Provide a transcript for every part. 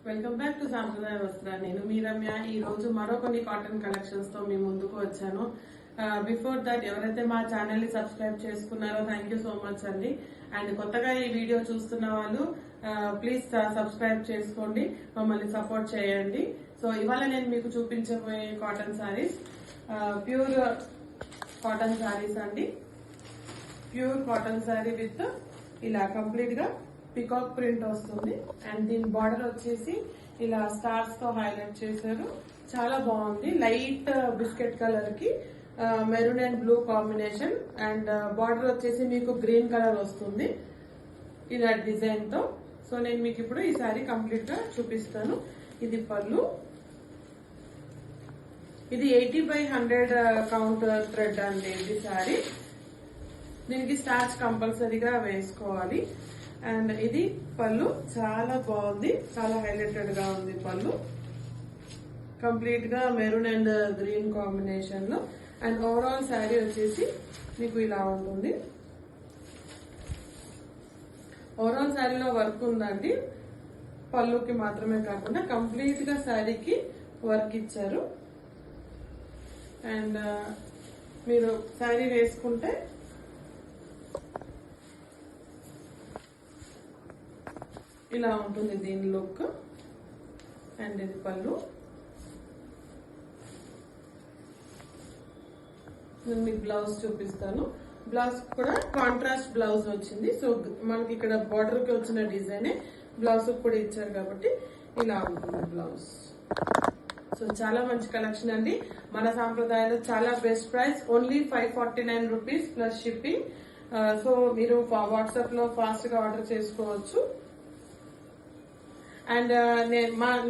Welcome back to సాంప్రదాయ వస్త్ర. నేను మీ రమ్య. ఈ రోజు మరో కొన్ని కాటన్ కలెక్షన్స్ తో మీ ముందుకు వచ్చాను. బిఫోర్ దట్ ఎవరైతే మా ఛానల్ ని సబ్స్క్రైబ్ చేసుకున్నారో థ్యాంక్ యూ సో మచ్ అండి. అండ్ కొత్తగా ఈ వీడియో చూస్తున్న వాళ్ళు ప్లీజ్ సబ్స్క్రైబ్ చేసుకోండి, మమ్మల్ని సపోర్ట్ చేయండి. సో ఇవాళ నేను మీకు చూపించబోయే cotton saris pure cotton saris అండి. ప్యూర్ కాటన్ సారీ విత్ ఇలా కంప్లీట్ గా పికాక్ ప్రింట్ వస్తుంది. అండ్ దీని బార్డర్ వచ్చేసి ఇలా స్టార్స్ తో హైలైట్ చేశారు. చాలా బాగుంది. లైట్ బిస్కెట్ కలర్ కి maroon and blue combination. And border వచ్చేసి మీకు గ్రీన్ కలర్ వస్తుంది ఇలా డిజైన్ తో. సో నేను మీకు ఇప్పుడు ఈ సారీ కంప్లీట్ గా చూపిస్తాను. ఇది పళ్ళు. ఇది 80/100 కౌంట్ థ్రెడ్ అండి ఇది సారీ. దీనికి స్టార్చ్ కంపల్సరీగా వేసుకోవాలి. అండ్ ఇది పళ్ళు. చాలా బాగుంది, చాలా హైలైటెడ్ గా ఉంది పళ్ళు. కంప్లీట్ గా మెరూన్ అండ్ గ్రీన్ కాంబినేషన్ లో. అండ్ ఓవరాల్ శారీ వచ్చేసి మీకు ఇలా ఉంటుంది. ఓవరాల్ శారీలో వర్క్ ఉందండి. పళ్ళుకి మాత్రమే కాకుండా కంప్లీట్ గా శారీకి వర్క్ ఇచ్చారు. అండ్ మీరు శారీ వేసుకుంటే ఇలా ఉంటుంది దీని లుక్. అండ్ ఇది పళ్ళు. నేను మీకు బ్లౌజ్ చూపిస్తాను. బ్లౌజ్ కూడా కాంట్రాస్ట్ బ్లౌజ్ వచ్చింది. సో మనకి ఇక్కడ బార్డర్ కి వచ్చిన డిజైన్ బ్లౌజ్ కూడా ఇచ్చారు కాబట్టి ఇలా ఉంటుంది బ్లౌజ్. సో చాలా మంచి కలెక్షన్ అండి. మన సాంప్రదాయాలు చాలా best price, only 549 rupees plus shipping. So మీరు వాట్సాప్ లో ఫాస్ట్ గా ఆర్డర్ చేసుకోవచ్చు. అండ్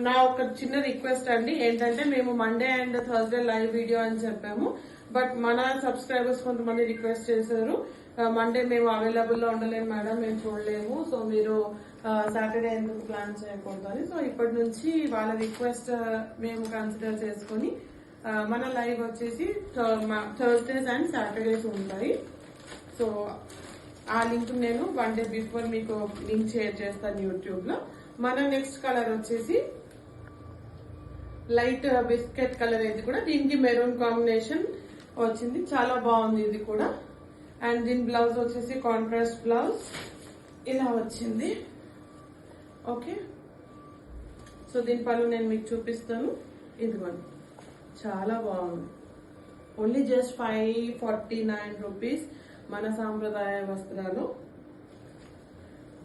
నా ఒక చిన్న రిక్వెస్ట్ అండి ఏంటంటే, మేము Monday and Thursday live video అని చెప్పాము. బట్ మన సబ్స్క్రైబర్స్ కొంతమంది రిక్వెస్ట్ చేశారు, మండే మేము అవైలబుల్ లో ఉండలేము మేడం, మేము చూడలేము, సో మీరు సాటర్డే ఎందుకు ప్లాన్ చేయకూడదు అని. సో ఇప్పటి నుంచి వాళ్ళ రిక్వెస్ట్ మేము కన్సిడర్ చేసుకుని మన లైవ్ వచ్చేసి థర్స్డేస్ అండ్ సాటర్డేస్ ఉంటాయి. సో ఆ లింక్ నేను 1 డే బిఫోర్ మీకు లింక్ షేర్ చేస్తాను యూట్యూబ్ లో. మన నెక్స్ట్ కలర్ వచ్చేసి లైట్ బిస్కెట్ కలర్. ఇది కూడా దీనికి మెరూన్ కాంబినేషన్ వచ్చింది. చాలా బాగుంది ఇది కూడా. అండ్ దీని బ్లౌజ్ వచ్చేసి కాంట్రాస్ట్ బ్లౌజ్ ఇలా వచ్చింది. ఓకే, సో దీని పళ్ళు నేను మీకు చూపిస్తాను. ఇదిగోండి, చాలా బాగుంది. ఓన్లీ జస్ట్ 549 రూపీస్ మన సాంప్రదాయ వస్త్రాలు.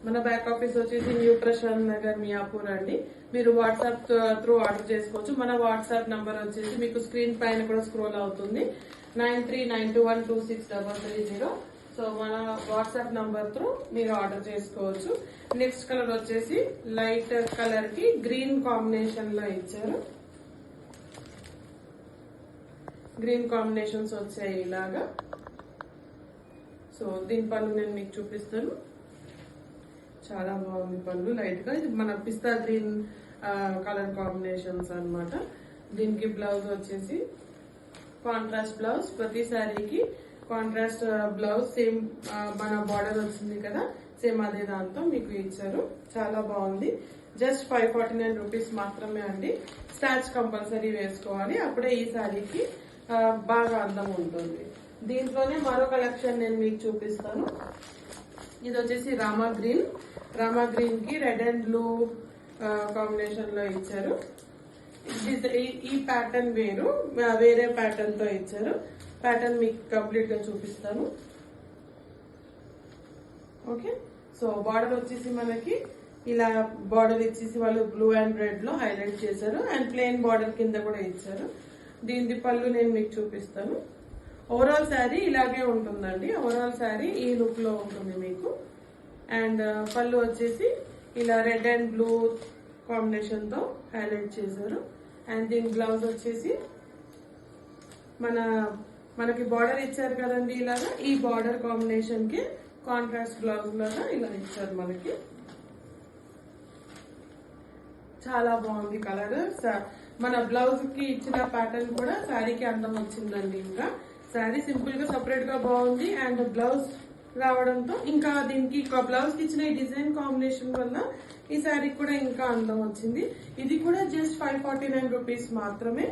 మన బ్యాక్ ఆఫీస్ వచ్చేసి న్యూ ప్రశాంత్ నగర్, మియాపూర్ అండి. మీరు వాట్సాప్ త్రూ ఆర్డర్ చేసుకోవచ్చు. మన వాట్సాప్ నంబర్ వచ్చేసి మీకు స్క్రీన్ పైన కూడా స్క్రోల్ అవుతుంది, 9392126330. సో మన వాట్సాప్ నంబర్ త్రూ మీరు ఆర్డర్ చేసుకోవచ్చు. నెక్స్ట్ కలర్ వచ్చేసి లైట్ కలర్ కి గ్రీన్ కాంబినేషన్ లో ఇచ్చారు. గ్రీన్ కాంబినేషన్స్ వచ్చాయి ఇలాగా. సో దీని పళ్ళు నేను మీకు చూపిస్తాను. చాలా బాగుంది పళ్ళు. లైట్ గా ఇది మన పిస్తా గ్రీన్ కలర్ కాంబినేషన్స్ అన్నమాట. దీనికి బ్లౌజ్ వచ్చేసి కాంట్రాస్ట్ బ్లౌజ్. ప్రతి శారీకి కాంట్రాస్ట్ బ్లౌజ్ సేమ్ మన బార్డర్ వచ్చింది కదా, సేమ్ అదే దాంతో మీకు ఇచ్చారు. చాలా బాగుంది. జస్ట్ 549 రూపీస్ మాత్రమే అండి. స్టాచ్ కంపల్సరీ వేసుకోవాలి, అప్పుడే ఈ శారీకి బాగా అందం ఉంటుంది. దీంట్లోనే మరో కలెక్షన్ నేను మీకు చూపిస్తాను. ఇది వచ్చేసి రామా గ్రీన్. రామా గ్రీన్ కి రెడ్ అండ్ బ్లూ కాంబినేషన్ లో ఇచ్చారు. ఈ ప్యాటర్న్ వేరు, వేరే ప్యాటర్న్ తో ఇచ్చారు. ప్యాటర్న్ మీకు కంప్లీట్ గా చూపిస్తాను. ఓకే, సో బార్డర్ వచ్చేసి మనకి ఇలా బార్డర్ ఇచ్చేసి వాళ్ళు బ్లూ అండ్ రెడ్ లో హైలైట్ చేశారు. అండ్ ప్లెయిన్ బార్డర్ కింద కూడా ఇచ్చారు. దీని పళ్ళు నేను మీకు చూపిస్తాను. ఓవరాల్ శారీ ఇలాగే ఉంటుందండి. ఓవరాల్ శారీ ఈ లుక్ లో ఉంటుంది మీకు. అండ్ పళ్ళు వచ్చేసి ఇలా రెడ్ అండ్ బ్లూ కాంబినేషన్ తో హైలైట్ చేశారు. అండ్ దీని బ్లౌజ్ వచ్చేసి మనకి బార్డర్ ఇచ్చారు కదండి ఇలాగా, ఈ బార్డర్ కాంబినేషన్ కి కాంట్రాస్ట్ బ్లౌజ్ లాగా ఇలా ఇచ్చారు మనకి. చాలా బాగుంది కలర్. మన బ్లౌజ్ కి ఇచ్చిన ప్యాటర్న్ కూడా శారీకి అందం వచ్చిందండి. ఇంకా శారీ సింపుల్ గా సపరేట్ గా బాగుంది. అండ్ బ్లౌజ్ రావడంతో ఇంకా దీనికి బ్లౌజ్ కి ఇచ్చిన ఈ డిజైన్ కాంబినేషన్ వల్ల ఈ శారీ కూడా ఇంకా అందం వచ్చింది. ఇది కూడా జస్ట్ 549 రూపీస్ మాత్రమే.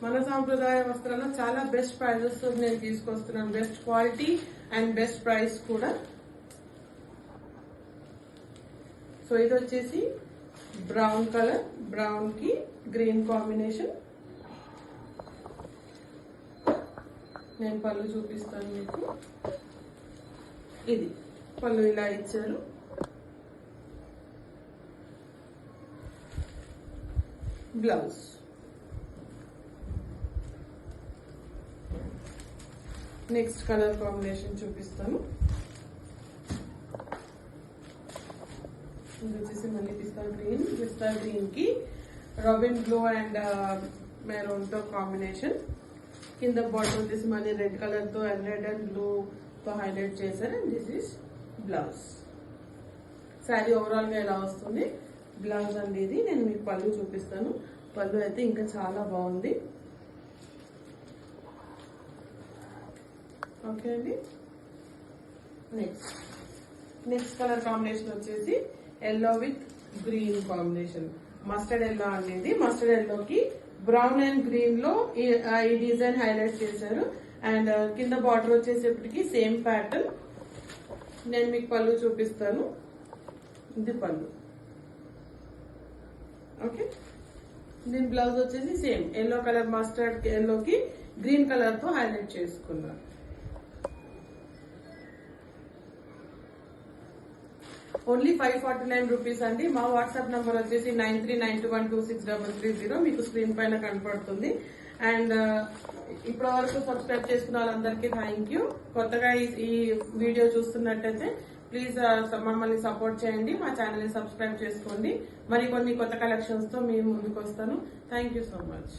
మన సాంప్రదాయ వస్త్రాల్లో చాలా బెస్ట్ ప్రైజెస్ తో నేను తీసుకొస్తున్నాను. Best quality and best price కూడా. సో ఇది వచ్చేసి బ్రౌన్ కలర్, బ్రౌన్ కి గ్రీన్ కాంబినేషన్. నేను పళ్ళు చూపిస్తాను మీకు. ఇది పళ్ళు ఇలా ఇచ్చారు. బ్లౌజ్ నెక్స్ట్ కలర్ కాంబినేషన్ చూపిస్తాను. ఇది వచ్చేసి మళ్ళీ పిస్తా గ్రీన్. పిస్తా గ్రీన్ కి రాబిన్ బ్లూ అండ్ మెరూన్ తో కాంబినేషన్. కింద బార్డర్ వచ్చేసి మళ్ళీ రెడ్ కలర్ తో అండ్ రెడ్ అండ్ బ్లూ తో హైలైట్ చేశారు. And this is blouse. Sari overall గా ఎలా వస్తుంది బ్లౌజ్ అండి. ఇది నేను మీకు పళ్ళు చూపిస్తాను. పళ్ళు అయితే ఇంకా చాలా బాగుంది. ఓకే అండి. నెక్స్ట్ కలర్ కాంబినేషన్ వచ్చేసి yellow with green combination. Mustard yellow అనేది. మస్టర్డ్ ఎల్లోకి బ్రౌన్ అండ్ గ్రీన్ లో ఈ డిజైన్ హైలైట్ చేశారు. అండ్ కింద బార్డర్ వచ్చేసేపటికి సేమ్ ప్యాటర్న్. నేను మీకు పళ్ళు చూపిస్తాను. ఇది పళ్ళు. ఓకే. దీని బ్లౌజ్ వచ్చేసి సేమ్ ఎల్లో కలర్, మస్టర్డ్ ఎల్లోకి గ్రీన్ కలర్ తో హైలైట్ చేసుకున్నారు. ఓన్లీ 549 రూపీస్ అండి. మా వాట్సాప్ నంబర్ వచ్చేసి 9392126330. మీకు స్క్రీన్ పైన కనపడుతుంది. అండ్ ఇప్పటి వరకు సబ్స్క్రైబ్ చేసుకున్న వాళ్ళందరికీ థ్యాంక్ యూ. కొత్తగా ఈ వీడియో చూస్తున్నట్టయితే ప్లీజ్ మమ్మల్ని సపోర్ట్ చేయండి. మా ఛానల్ ని సబ్స్క్రైబ్ చేసుకోండి. మరికొన్ని కొత్త కలెక్షన్స్ తో మేము ముందుకు వస్తాను. Thank you so much.